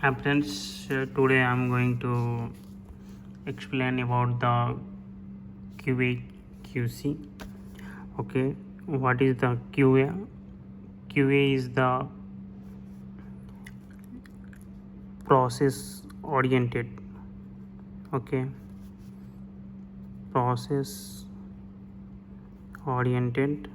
Hi friends, today I am going to explain about the QA QC. Okay, what is the QA? QA is the process oriented. Okay, process oriented,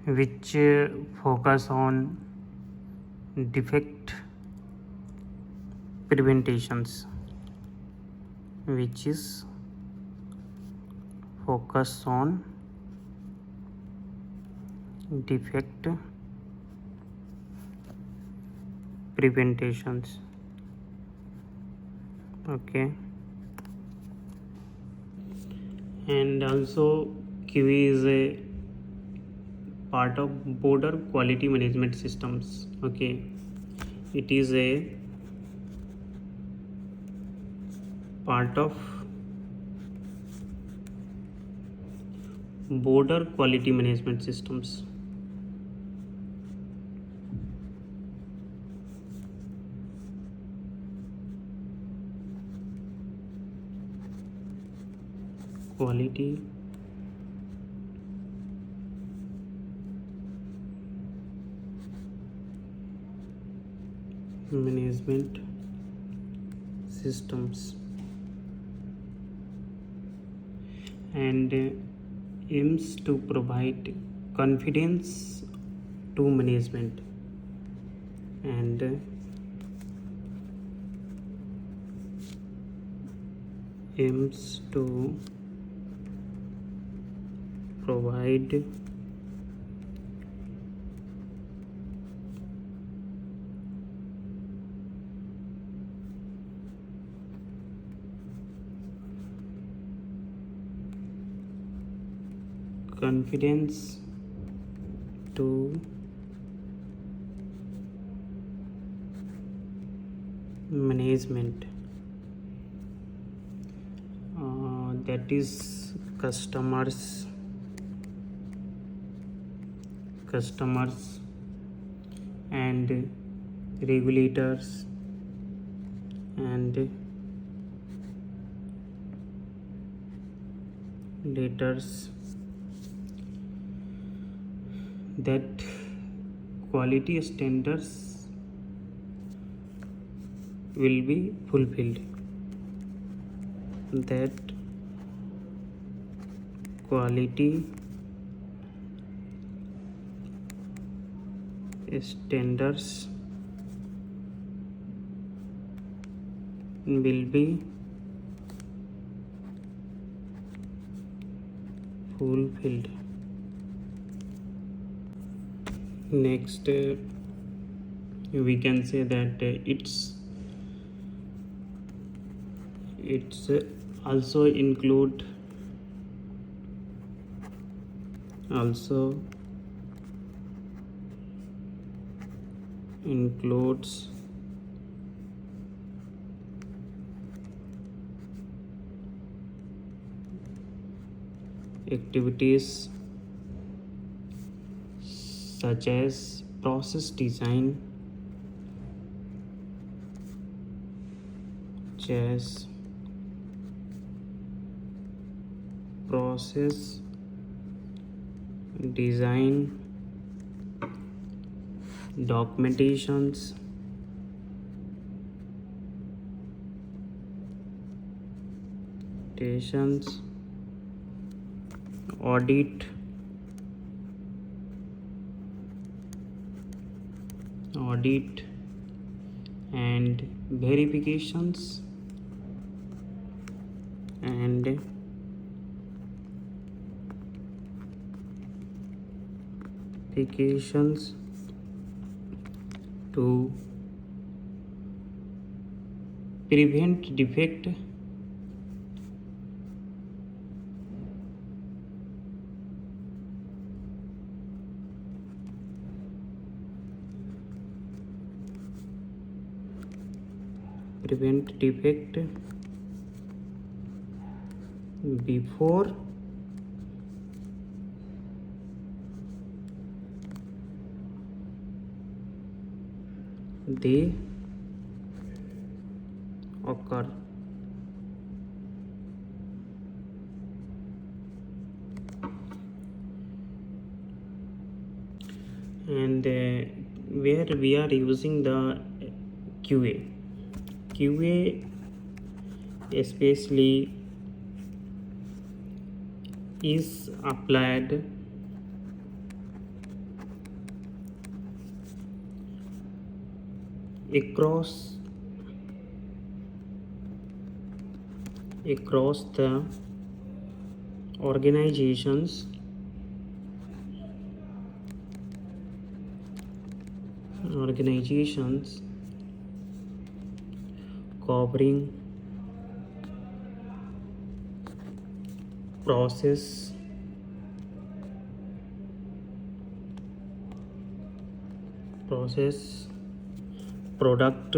which focus on defect preventations, which is focus on defect preventations. Okay, and also QA is a part of border quality management systems. Okay, it is a part of border quality management systems. Quality management systems, and aims to provide confidence to management and aims to provide confidence to management, that is customers and regulators and letters, that quality standards will be fulfilled, that quality standards will be fulfilled. Next, we can say that it's also includes activities such as process design, documentations, audit, and verifications and to prevent defect before they occur. And where we are using the QA especially is applied across the organizations covering process, product,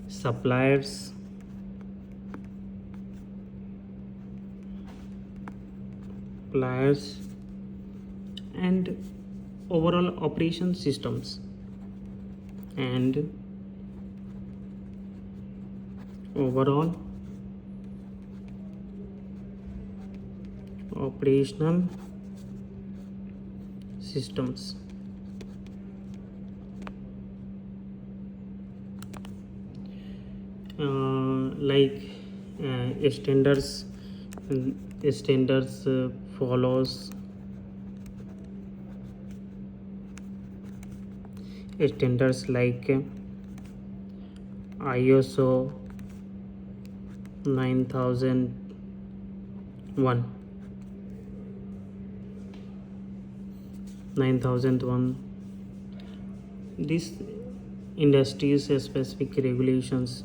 suppliers, and overall operation systems and overall operational systems. Like standards follows standards like ISO 9001. These industries specific regulations.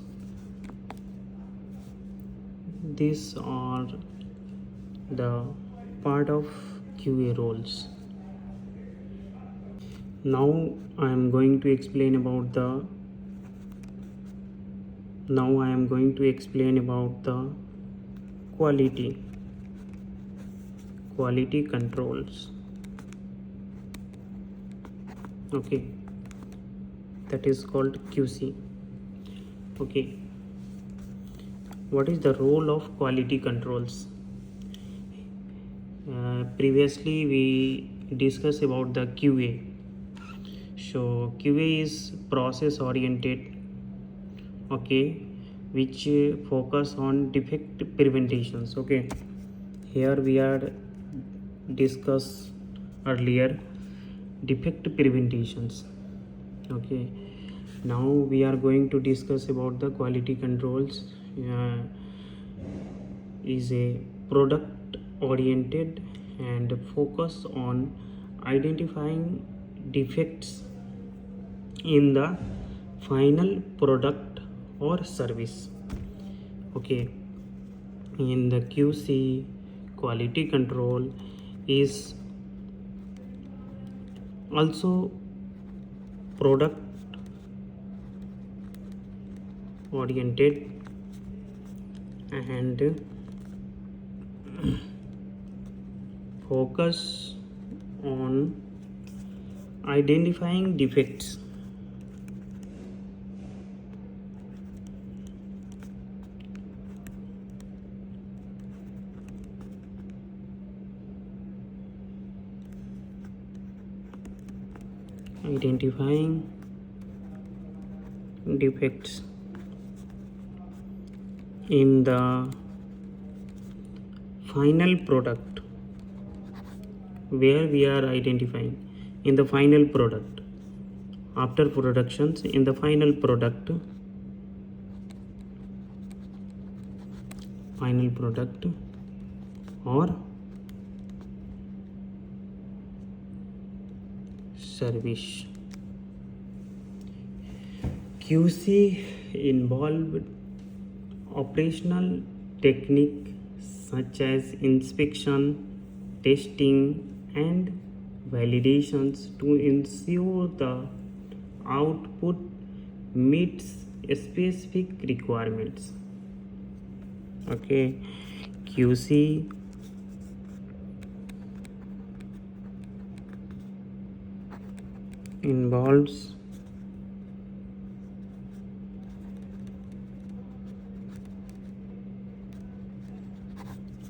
These are the part of QA roles. Now I am going to explain about the quality controls. Okay, that is called QC. Okay, what is the role of quality controls? Previously we discussed about the QA. So QA is process oriented, okay, which focus on defect preventations. Okay, here we are discussed earlier defect preventations. Okay, now we are going to discuss about the quality controls. Is a product oriented and focus on identifying defects in the final product or service. Okay, in the QC, quality control is also product oriented and focus on identifying defects in the final product, where we are identifying in the final product after productions, in the final product or service. QC involved operational technique such as inspection, testing, and validations to ensure the output meets specific requirements. Okay, QC involves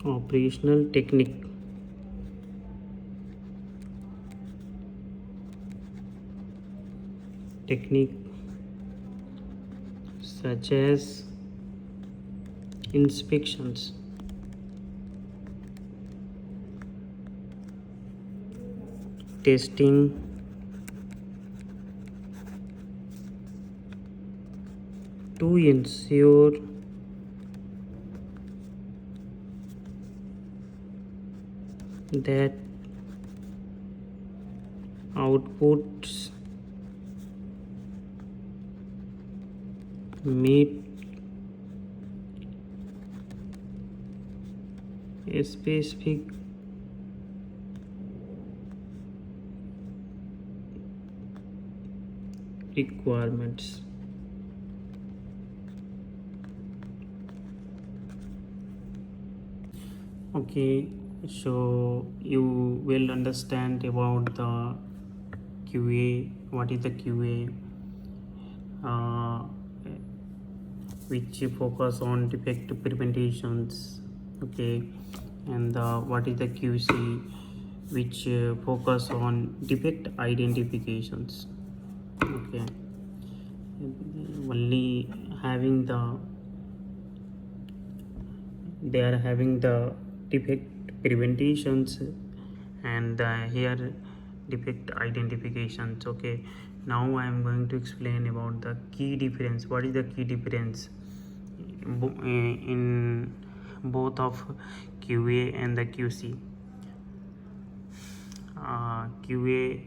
operational technique such as inspections, testing, to ensure that outputs meet a specific requirements. Okay, so you will understand about the QA. What is the QA? Uh, which focus on defect preventations. Okay, and what is the QC, which focus on defect identifications. Okay, only having the they are having the defect preventations, and here defect identifications. Okay, now I am going to explain about the key difference. What is the key difference in both of QA and the QC? QA,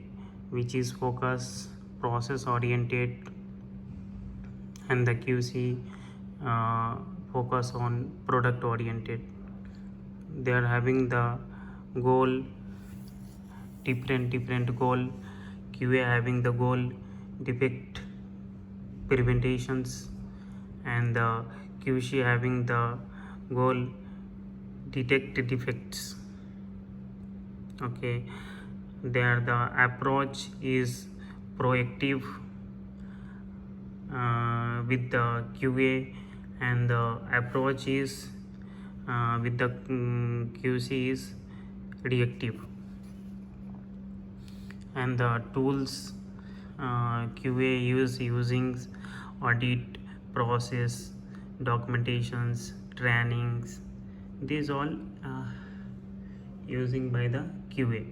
which is focus process oriented, and the QC focus on product oriented. They are having the goal, different goal. QA having the goal defect preventations, and the QC having the goal detect defects. Okay, there the approach is proactive with the QA, and the approach is with the QC is reactive. And the tools QA using audit process, documentations, trainings, these all using by the QA.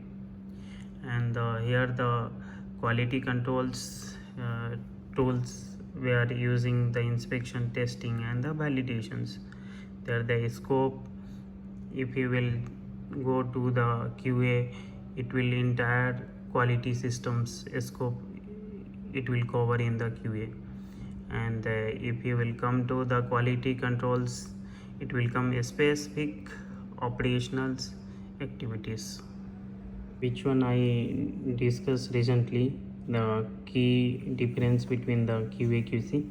And here the quality controls tools we are using the inspection, testing, and the validations. There the scope, if you will go to the QA, it will entire quality systems scope it will cover in the QA. And if you will come to the quality controls, it will come specific operational activities. Which one I discussed recently, the key difference between the QA QC.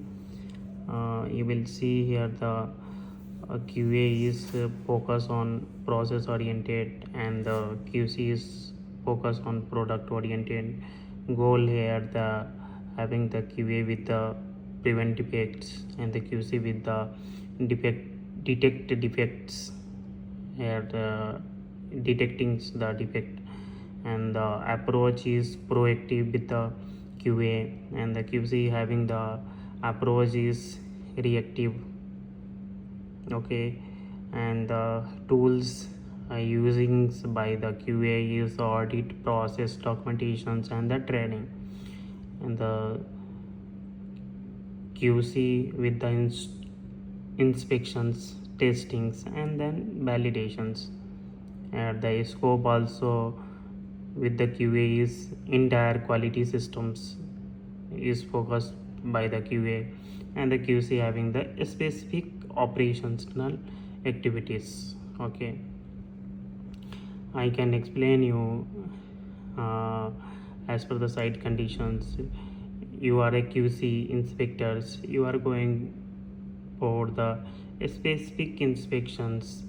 You will see here the QA is focus on process oriented, and the QC is focus on product oriented. Goal here the having the QA with the prevent defects, and the QC with the detect defects. Here the detecting the defect, and the approach is proactive with the QA, and the QC having the approach is reactive. Okay, and the tools using by the QA is the audit process, documentations, and the training. And the QC with the inspections, testings, and then validations. And the scope also with the QA is entire quality systems is focused by the QA, and the QC having the specific operational activities. Okay, I can explain you as per the site conditions. You are a QC inspectors, you are going for the specific inspections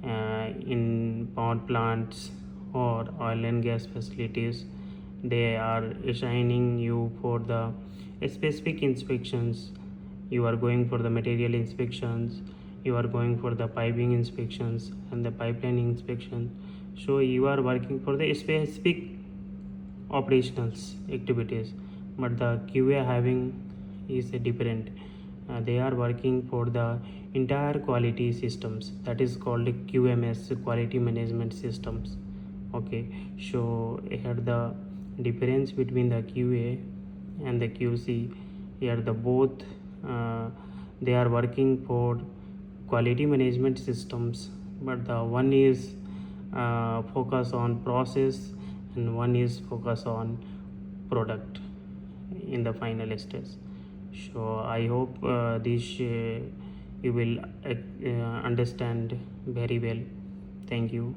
in power plants or oil and gas facilities, they are assigning you for the specific inspections. You are going for the material inspections, you are going for the piping inspections and the pipeline inspection. So you are working for the specific operationals activities, but the QA having is different. They are working for the entire quality systems, that is called QMS, quality management systems. Okay, so here the difference between the QA and the QC, here the both they are working for quality management systems, but the one is focus on process and one is focus on product in the final stage. So I hope this you will understand very well. Thank you.